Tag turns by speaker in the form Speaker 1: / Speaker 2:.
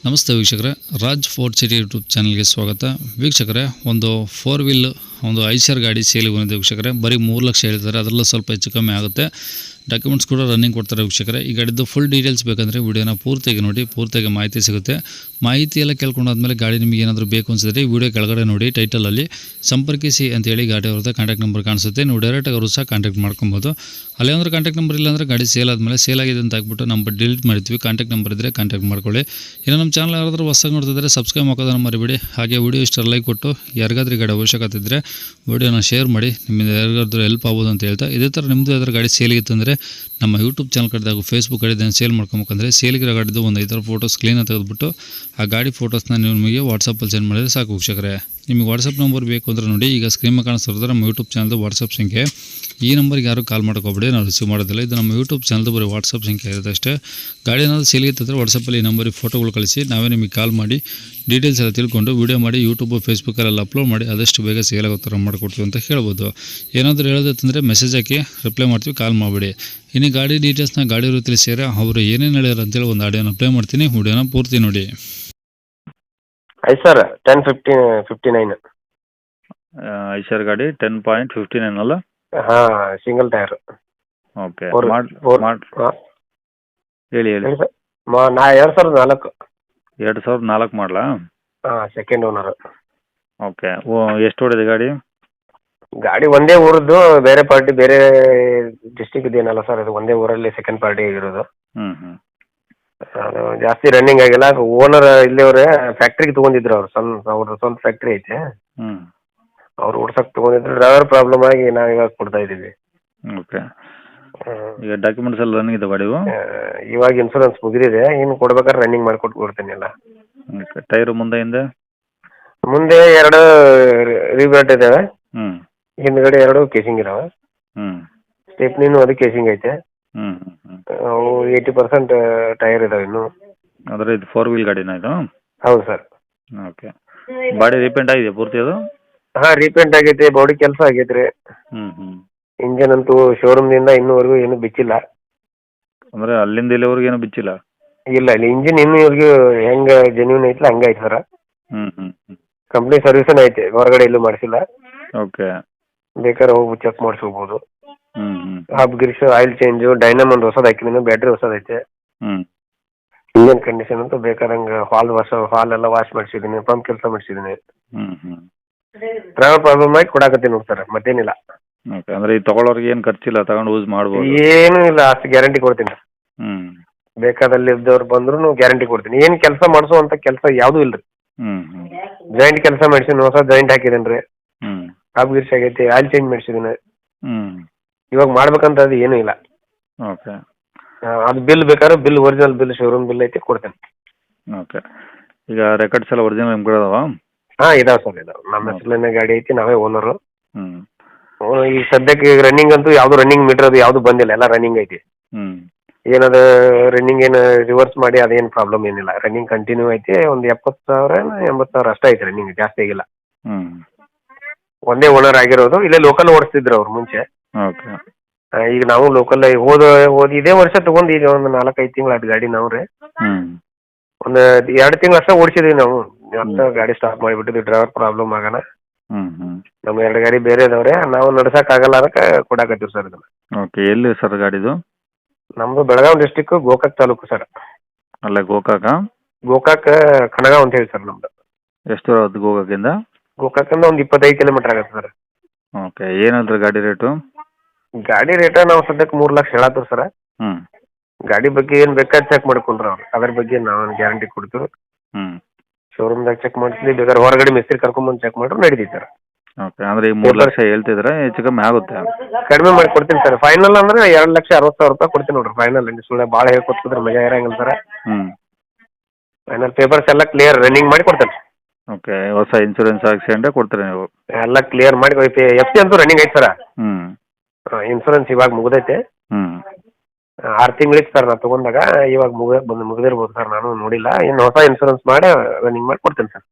Speaker 1: ನಮಸ್ತೆ ವೀಕ್ಷಕರೇ, Raj fort city YouTube ಚಾನಲ್ಗೆ ಸ್ವಾಗತ. ವೀಕ್ಷಕರೇ, ಒಂದು 4 ವೀಲ್ ಒಂದು ಐಶರ್ ಗಾಡಿ ಸೇಲಿಗೆ ಬಂದಿದೆ ವೀಕ್ಷಕರೇ. ಬರೀ 3 ಲಕ್ಷ ಹೇಳ್ತಾರೆ, ಅದರಲ್ಲೂ ಸ್ವಲ್ಪ ಹೆಚ್ಚು ಕಮ್ಮಿ ಆಗುತ್ತೆ. ಡಾಕ್ಯುಮೆಂಟ್ಸ್ ಕೂಡ ರನ್ನಿಂಗ್ ಕೊಡ್ತಾರೆ ವೀಕ್ಷಕರೇ. ಈ ಗಾಡಿದ್ದು ಫುಲ್ ಡೀಟೇಲ್ಸ್ ಬೇಕಂದರೆ ವಿಡಿಯೋನ ಪೂರ್ತಿಯಾಗಿ ನೋಡಿ, ಪೂರ್ತಿಯಾಗಿ ಮಾಹಿತಿ ಸಿಗುತ್ತೆ. ಮಾಹಿತಿ ಎಲ್ಲ ಕೇಳ್ಕೊಂಡಾದ್ಮೇಲೆ ಗಾಡಿ ನಿಮಗೆ ಏನಾದರೂ ಬೇಕು ಅನಿಸಿದ್ರೆ ಈ ವಿಡಿಯೋ ಕೆಳಗಡೆ ನೋಡಿ, ಟೈಟಲಲ್ಲಿ ಸಂಪರ್ಕಿಸಿ ಅಂತೇಳಿ ಗಾಡಿ ಅವ್ರದ್ದು ಕಾಂಟ್ಯಾಕ್ಟ್ ನಂಬರ್ ಕಾಣಿಸುತ್ತೆ. ನೀವು ಡೈರೆಕ್ಟಾಗಿ ಅವರು ಸಹ ಕಾಂಟ್ಯಾಕ್ಟ್ ಮಾಡ್ಕೊಬೋದು. ಅಲ್ಲಿ ಅಂದ್ರೆ ಕಾಂಟ್ಯಾಕ್ಟ್ ನಂಬರ್ ಇಲ್ಲ ಅಂದರೆ ಗಾಡಿ ಸೇಲ್ ಆದಮೇಲೆ ಸೇಲ್ ಆಗಿದೆ ಅಂತ ಹಾಕ್ಬಿಟ್ಟು ನಂಬರ್ ಡಿಲೀಟ್ ಮಾಡ್ತೀವಿ. ಕಾಂಟ್ಯಾಕ್ಟ್ ನಂಬರ್ ಇದ್ದರೆ ಕಾಂಟ್ಯಾಕ್ಟ್ ಮಾಡ್ಕೊಳ್ಳಿ. ಇನ್ನು ನಮ್ಮ ಚಾನಲ್ ಯಾರಾದರೂ ಹೊಸದಾಗಿ ನೋಡ್ತಿದ್ರೆ ಸಬ್ಸ್ಕ್ರೈಬ್ ಹಾಕೋದನ್ನು ಮರಿಬೇಡಿ. ಹಾಗೆ ವಿಡಿಯೋ ಇಷ್ಟ ಲೈಕ್ ಕೊಟ್ಟು ಯಾರಿಗಾದ್ರೂ ಗಾಡಿ ಅವಶ್ಯಕತೆ ಇದ್ದರೆ ವಿಡಿಯೋನ ಶೇರ್ ಮಾಡಿ, ನಿಮ್ಮಿಂದ ಯಾರಿಗಾದ್ರೂ ಹೆಲ್ಪ್ ಆಗ್ಬೋದು ಅಂತ ಹೇಳ್ತಾ, ಇದೇ ಥರ ನಿಮ್ಮದು ಯಾವ್ದಾದ್ರು ಗಾಡಿ ಸೇಲಿಗಿತ್ತಂದರೆ ನಮ್ಮ ಯೂಟ್ಯೂಬ್ ಚಾನಲ್ ಕಡೆ ಹಾಗೂ ಫೇಸ್ಬುಕ್ ಕಡೆ ಸೇಲ್ ಮಾಡ್ಕೊಬೇಕಂದ್ರೆ ಸೇಲಿಗಿರೋ ಗಾಡಿದ್ದು ಒಂದು 5 ಫೋಟೋಸ್ ಕ್ಲೀನಾಗಿ ತೆಗೆದುಬಿಟ್ಟು ಆ ಗಾಡಿ ಫೋಟೋಸ್ನ ನೀವು ನಿಮಗೆ ವಾಟ್ಸಪ್ಪಲ್ಲಿ ಸೆಂಡ್ ಮಾಡಿದರೆ ಸಾಕು ವೀಕ್ಷಕರೇ. ನಿಮಗೆ ವಾಟ್ಸಪ್ ನಂಬರ್ ಬೇಕು ಅಂದರೆ ನೋಡಿ, ಈಗ ಸ್ಕ್ರೀನ್ ಮೇಲೆ ಕಾಣಿಸ್ತಿರೋದ್ರೆ ನಮ್ಮ ಯೂಟ್ಯೂಬ್ ಚಾನಲ್ದು ವಾಟ್ಸಪ್ ಸಂಖ್ಯೆ. ಈ ನಂಬರ್ಗೆ ಯಾರು ಕಾಲ್ ಮಾಡ್ಕೋಬೇಡಿ, ನಾವು ರಿಸೀವ್ ಮಾಡೋದಿಲ್ಲ. ಇದು ನಮ್ಮ ಯೂಟ್ಯೂಬ್ ಚಾನಲ್ದು ಬರೀ ವಾಟ್ಸಪ್ ಸಂಖ್ಯೆ ಇರುತ್ತೆ ಅಷ್ಟೇ. ಗಾಡಿ ಏನಾದರೂ ಸೇಲಿಗಿತ್ತಂದರೆ ವಾಟ್ಸಪ್ಪಲ್ಲಿ ಈ ನಂಬರಿಗೆ ಫೋಟೋಗಳು ಕಳಿಸಿ, ನಾವೇ ನಿಮಗೆ ಕಾಲ್ ಮಾಡಿ ಡೀಟೇಲ್ಸ್ ಎಲ್ಲ ತಿಳ್ಕೊಂಡು ವೀಡಿಯೋ ಮಾಡಿ ಯೂಟ್ಯೂಬು ಫೇಸ್ಬುಕ್ಕಲ್ಲೆಲ್ಲ ಅಪ್ಲೋಡ್ ಮಾಡಿ ಆದಷ್ಟು ಬೇಗ ಸೇಲ್ ಆಗೋ ಥರ ಮಾಡಿಕೊಡ್ತೀವಿ ಅಂತ ಹೇಳ್ಬೋದು. ಏನಾದರೂ ಹೇಳೋದಂದರೆ ಮೆಸೇಜ್ ಹಾಕಿ ರಿಪ್ಲೈ ಮಾಡ್ತೀವಿ, ಕಾಲ್ ಮಾಡಿಬಿಡಿ. ಇನ್ನು ಗಾಡಿ ಡೀಟೇಲ್ಸ್ನ ಗಾಡಿಯವರು ತಿಳಿಸಿದರೆ ಅವರು ಏನೇನು ಹೇಳ್ಯಾರ ಅಂತೇಳಿ ಒಂದು ಆಡಿಯೋನ ಪ್ಲೇ ಮಾಡ್ತೀನಿ, ವಿಡಿಯೋನ ಪೂರ್ತಿ ನೋಡಿ.
Speaker 2: ಐಸರ್ 1059
Speaker 3: ಐಶರ್ ಗಾಡಿ 10.59 ಅಲ್ಲ?
Speaker 2: ಹಾಂ, ಸಿಂಗಲ್ ಟೈರ್.
Speaker 3: ಓಕೆ,
Speaker 2: ಹೇಳಿ
Speaker 3: ಹೇಳಿ
Speaker 2: ಸರ್. 2004.
Speaker 3: 2004 ಮಾಡಲಾ?
Speaker 2: ಹಾಂ, ಸೆಕೆಂಡ್ ಓನರ್.
Speaker 3: ಓಕೆ, ಎಷ್ಟು ಹೊಡಿದೆ ಗಾಡಿ?
Speaker 2: ಗಾಡಿ ಒಂದೇ ಊರದ್ದು, ಬೇರೆ ಪಾರ್ಟಿ ಬೇರೆ ಡಿಸ್ಟಿಕ್ ಇದೇನಲ್ಲ ಸರ್, ಅದು ಒಂದೇ ಊರಲ್ಲಿ ಸೆಕೆಂಡ್ ಪಾರ್ಟಿ ಆಗಿರೋದು.
Speaker 3: ಹ್ಞೂ
Speaker 2: ಅದು ಜಾಸ್ತಿ ರನ್ನಿಂಗ್ ಆಗಿಲ್ಲ. ಓನರ್ ಇಲ್ಲಿಯವರೇ ಫ್ಯಾಕ್ಟ್ರಿಗೆ ತೊಗೊಂಡಿದ್ರು, ಅವ್ರದ್ದು ಸ್ವಂತ ಫ್ಯಾಕ್ಟ್ರಿ ಐತೆ.
Speaker 3: ಹ್ಞೂ
Speaker 2: ಅವ್ರು ಓಡ್ಸಕ್ಕೆ ತೊಗೊಂಡಿದ್ರು, ಡ್ರೈವರ್ ಪ್ರಾಬ್ಲಮ್ ಆಗಿ ನಾವು ಇವಾಗ ಕೊಡ್ತಾ ಇದ್ದೀವಿ.
Speaker 3: ಓಕೆ, ಈಗ ಡಾಕ್ಯುಮೆಂಟ್ಸ್ ಎಲ್ಲ ರನ್ನಿಂಗ್ ಇದೆ ಗಾಡಿವು?
Speaker 2: ಇವಾಗ ಇನ್ಸೂರೆನ್ಸ್ ಮುಗಿದಿದೆ, ಇನ್ನು ಕೊಡ್ಬೇಕಾದ್ರೆ ರನ್ನಿಂಗ್ ಮಾಡಿಕೊಟ್ಟು ಕೊಡ್ತೀನಿ ಎಲ್ಲ.
Speaker 3: ಓಕೆ, ಟೈರು ಮುಂದೆ ಹಿಂದೆ?
Speaker 2: ಮುಂದೆ 2 ರಿಬ್ಯಾಟ್ ಇದ್ದಾವೆ,
Speaker 3: ಹ್ಞೂ
Speaker 2: ಹಿಂದ್ಗಡೆ 2 ಕೇಸಿಂಗ್ ಇದಾವೆ.
Speaker 3: ಹ್ಞೂ
Speaker 2: ಸ್ಟೆಪ್ನಿನೂ ಅದು ಕೇಸಿಂಗ್ ಐತೆ.
Speaker 3: ಹ್ಞೂ
Speaker 2: ಅವು 80% ಟೈರ್ ಇದಾವೆ ಇನ್ನು.
Speaker 3: ಅಂದರೆ ಇದು 4 ವೀಲ್ ಗಾಡಿನಾ ಇದು?
Speaker 2: ಹೌದು ಸರ್.
Speaker 3: ಓಕೆ, ಬಾಡಿ ರೀಪೇಂಟ್ ಆಗಿದೆ ಪೂರ್ತಿ ಅದು?
Speaker 2: ಹಾಂ, ರೀಪೇಂಟ್ ಆಗೈತೆ, ಬಾಡಿ ಕೆಲಸ ಆಗೈತೆ ರೀ.
Speaker 3: ಹ್ಞೂ
Speaker 2: ಇಂಜನ್ ಅಂತೂ ಶೋರೂಮ್ನಿಂದ ಇನ್ನೂವರೆಗೂ ಏನು ಬಿಚ್ಚಿಲ್ಲ.
Speaker 3: ಅಂದರೆ ಅಲ್ಲಿಂದ ಇಲ್ಲಿವರೆಗೂ ಏನು ಬಿಚ್ಚಿಲ್ಲ?
Speaker 2: ಇಲ್ಲ, ಇಲ್ಲಿ ಇಂಜಿನ್ ಇನ್ನೂ ಇವ್ರಿಗೂ ಹೆಂಗೆ ಜೆನ್ಯೂನ್ ಐತಲ್ಲ ಹಂಗೆ ಐತೆ ಸರ್.
Speaker 3: ಹ್ಞೂ
Speaker 2: ಕಂಪ್ನಿ ಸರ್ವಿಸನ್ ಐತೆ, ಹೊರಗಡೆ ಎಲ್ಲೂ ಮಾಡಿಸಿಲ್ಲ.
Speaker 3: ಓಕೆ,
Speaker 2: ಬೇಕಾದ್ರೆ ಹೋಗಿ ಚೆಕ್ ಮಾಡಿಸ್ಕೋಬೋದು.
Speaker 3: ಹ್ಞೂ
Speaker 2: ಹಾಫ್ ಗಿರ್ಸ್, ಆಯಿಲ್ ಚೇಂಜು, ಡೈನಮ್ ಒಂದು ಹೊಸದು ಹಾಕಿದ್ದೀನಿ, ಬ್ಯಾಟ್ರಿ ಹೊಸದೈತೆ.
Speaker 3: ಹ್ಞೂ
Speaker 2: ಇಂಜನ್ ಕಂಡೀಷನ್ ಅಂತೂ ಬೇಕಾದಂಗೆ ಹಾಲ್ ಎಲ್ಲ ವಾಶ್ ಮಾಡಿಸಿದ್ದೀನಿ, ಪಂಪ್ ಕೆಲಸ ಮಾಡಿಸಿದ್ದೀನಿ.
Speaker 3: ಹ್ಞೂ
Speaker 2: ಡ್ರೈವರ್ ಪ್ರಾಬ್ಲಮ್ ಆಗಿ ಕೊಡಾಕತ್ತೀನಿ ನೋಡಿ ಸರ್, ಮತ್ತೇನಿಲ್ಲ.
Speaker 3: ಓಕೆ, ಅಂದರೆ ಈ ತೊಗೊಳೋರಿಗೆ ಏನು ಖರ್ಚಿಲ್ಲ, ತಗೊಂಡು ಯೂಸ್ ಮಾಡ್ಬೋದು?
Speaker 2: ಏನೂ ಇಲ್ಲ, ಅಷ್ಟು ಗ್ಯಾರಂಟಿ ಕೊಡ್ತೀನಿ.
Speaker 3: ಹ್ಞೂ
Speaker 2: ಬೇಕಾದಲ್ಲಿ ಇದ್ದವ್ರು ಬಂದ್ರು ಗ್ಯಾರಂಟಿ ಕೊಡ್ತೀನಿ. ಏನು ಕೆಲಸ ಮಾಡಿಸುವಂಥ ಕೆಲಸ ಯಾವುದೂ ಇಲ್ಲ ರೀ.
Speaker 3: ಹ್ಞೂ
Speaker 2: ಜಾಯಿಂಟ್ ಕೆಲಸ ಮಾಡಿಸಿದ್ದೀನಿ, ಹೊಸ ಜಾಯಿಂಟ್ ಹಾಕಿದ್ದೀನಿ ರೀ.
Speaker 3: ಹ್ಞೂ
Speaker 2: ಹಾಫ್ ಗಿರ್ಸ್ ಆಗೈತಿ, ಆಯಿಲ್ ಚೇಂಜ್ ಮಾಡಿಸಿದ್ದೀನಿ.
Speaker 3: ಹ್ಞೂ
Speaker 2: ಇವಾಗ ಮಾಡ್ಬೇಕಂತ ಅದು ಏನೂ ಇಲ್ಲ.
Speaker 3: ಓಕೆ
Speaker 2: ಅದು ಬಿಲ್ ಬೇಕಾದ್ರೆ bill, original bill, showroom bill ಐತಿ, ಕೊಡ್ತೇನೆ.
Speaker 3: ಓಕೆ, ಈಗ ರೆಕಾರ್ಡ್ಸ್ ಎಲ್ಲ ಒರಿಜಿನಲ್ ನಿಮ್ಗೆ ಇದಾವಾ?
Speaker 2: ಹಾಂ, ಇದಾವೆ ಸರ್, ಇದಾವೆ. ನಮ್ಮ ಹೆಸರಲ್ಲೇ ಗಾಡಿ ಐತಿ, ನಾವೇ ಓನರು.
Speaker 3: ಹ್ಞೂ
Speaker 2: ಈ ಸದ್ಯಕ್ಕೆ ಈಗ ರನ್ನಿಂಗ್ ಅಂತೂ ಯಾವುದು ರನ್ನಿಂಗ್ ಮೀಟರ್ ಅದು ಯಾವುದು ಬಂದಿಲ್ಲ, ಎಲ್ಲ ರನ್ನಿಂಗ್ ಐತಿ.
Speaker 3: ಹ್ಞೂ
Speaker 2: ಏನದು ರನ್ನಿಂಗ್ ಏನು ರಿವರ್ಸ್ ಮಾಡಿ ಅದೇನು ಪ್ರಾಬ್ಲಮ್ ಏನಿಲ್ಲ, ರನ್ನಿಂಗ್ ಕಂಟಿನ್ಯೂ ಐತಿ. ಒಂದು 70,000 80,000 ಅಷ್ಟೇ ಐತಿ ರನ್ನಿಂಗ್, ಜಾಸ್ತಿ ಆಗಿಲ್ಲ.
Speaker 3: ಹ್ಞೂ
Speaker 2: ಒಂದೇ ಓನರ್ ಆಗಿರೋದು, ಇಲ್ಲೇ ಲೋಕಲ್ ಓಡಿಸ್ತಿದ್ರು ಅವ್ರು ಮುಂಚೆ.
Speaker 3: ಓಕೆ,
Speaker 2: ಈಗ ನಾವು ಲೋಕಲ್ ಇದೇ ವರ್ಷ ತೊಗೊಂಡು ಈಗ ಒಂದು 4-5 ತಿಂಗಳು ಆಯ್ತು ಗಾಡಿ ನಾವು ರೀ.
Speaker 3: ಹ್ಞೂ
Speaker 2: ಒಂದು 2 ತಿಂಗಳು ಅಷ್ಟೇ ಓಡಿಸಿದ್ವಿ ನಾವು, ಮತ್ತೆ ಗಾಡಿ ಸ್ಟಾಪ್ ಮಾಡಿಬಿಟ್ಟಿದ್ವಿ, ಡ್ರೈವರ್ ಪ್ರಾಬ್ಲಮ್ ಆಗೋಣ.
Speaker 3: ಹ್ಞೂ
Speaker 2: ನಮ್ಮ 2 ಗಾಡಿ ಬೇರೆ ಇದಾವ್ರೆ, ನಾವು ನಡ್ಸೋಕ್ಕಾಗಲ್ಲ, ಅದಕ್ಕೆ ಕೊಡಾಕತ್ತೀವಿ ಸರ್ ಇದನ್ನು.
Speaker 3: ಓಕೆ, ಎಲ್ಲಿ ಸರ್ ಗಾಡಿದು?
Speaker 2: ನಮ್ಮದು ಬೆಳಗಾವಿ ಡಿಸ್ಟಿಕ್, ಗೋಕಾಕ್ ತಾಲೂಕು ಸರ್.
Speaker 3: ಅಲ್ಲೇ ಗೋಕಾಕ?
Speaker 2: ಗೋಕಾಕ್ ಕಣಗಾಂವ್ ಅಂತ ಹೇಳಿ ಸರ್ ನಮ್ಮದು.
Speaker 3: ಎಷ್ಟು ದೂರ ಆಗುತ್ತೆ ಗೋಕಾಕಿಂದ?
Speaker 2: ಗೋಕಾಕಿಂದ ಒಂದು 25 ಕಿಲೋಮೀಟರ್ ಆಗುತ್ತೆ ಸರ್.
Speaker 3: ಓಕೆ, ಏನಂದ್ರೆ ಗಾಡಿ ರೇಟು?
Speaker 2: ಗಾಡಿ ರೇಟ ನಾವು ಸದ್ಯಕ್ಕೆ 3 ಲಕ್ಷ ಹೇಳತ್ತೀವಿ ಸರ್.
Speaker 3: ಹ್ಞೂ
Speaker 2: ಗಾಡಿ ಬಗ್ಗೆ ಏನು ಬೇಕಾದ್ರೆ ಚೆಕ್ ಮಾಡ್ಕೊಂಡ್ರೆ ಅವ್ರು, ಅದ್ರ ಬಗ್ಗೆ ನಾವು ಗ್ಯಾರಂಟಿ ಕೊಡ್ತೀವಿ.
Speaker 3: ಹ್ಞೂ
Speaker 2: ಶೋರೂಮ್ದಾಗ ಚೆಕ್ ಮಾಡಿಸ್ಲಿ, ಬೇಕಾದ್ರೆ ಹೊರಗಡೆ ಮಿಸ್ತ್ರಿ ಕರ್ಕೊಂಬಂದು ಚೆಕ್ ಮಾಡಿದ್ರೆ ನಡೀತೈತೆ ಸರ್.
Speaker 3: ಓಕೆ, ಅಂದರೆ ಈಗ 3 ಲಕ್ಷ ಹೇಳ್ತಿದ್ರೆ ಹೆಚ್ಚು ಕಮ್ಮಿ ಆಗುತ್ತೆ?
Speaker 2: ಕಡಿಮೆ ಮಾಡಿ ಕೊಡ್ತೀನಿ ಸರ್. ಫೈನಲ್ ಅಂದ್ರೆ 2,60,000 ರೂಪಾಯಿ ಕೊಡ್ತೀನಿ ನೋಡ್ರಿ, ಫೈನಲ್. ಸುಮ್ಮನೆ ಭಾಳ ಹೇಳ್ಕೊತಿದ್ರೆ ಮಜಾ ಇರಂಗಿಲ್ಲ ಸರ್.
Speaker 3: ಹ್ಞೂ
Speaker 2: ಫೈನಲ್ ಪೇಪರ್ಸ್ ಎಲ್ಲ ಕ್ಲಿಯರ್ ರನ್ನಿಂಗ್ ಮಾಡಿ ಕೊಡ್ತೇನೆ.
Speaker 3: ಓಕೆ, ಹೊಸ ಇನ್ಶೂರೆನ್ಸ್ ಹಾಕ್ಸ್ಕೊಂಡೆ ಕೊಡ್ತೀರಾ ನೀವು?
Speaker 2: ಎಲ್ಲ ಕ್ಲಿಯರ್ ಮಾಡಿ, FC ಅಂತೂ ರನ್ನಿಂಗ್ ಐತೆ ಸರ್.
Speaker 3: ಹ್ಞೂ
Speaker 2: ಇನ್ಶೂರೆನ್ಸ್ ಇವಾಗ ಮುಗ್ದೈತೆ.
Speaker 3: ಹ್ಞೂ
Speaker 2: 6 ತಿಂಗಳಿತ್ತು ಸರ್ ನಾವು ತೊಗೊಂಡಾಗ, ಇವಾಗ ಮುಗಿದಿರ್ಬೋದು ಸರ್, ನಾನು ನೋಡಿಲ್ಲ. ಇನ್ನು ಹೊಸ ಇನ್ಶೂರೆನ್ಸ್ ಮಾಡಿ ರನ್ನಿಂಗ್ ಮಾಡಿ ಕೊಡ್ತೇನೆ ಸರ್.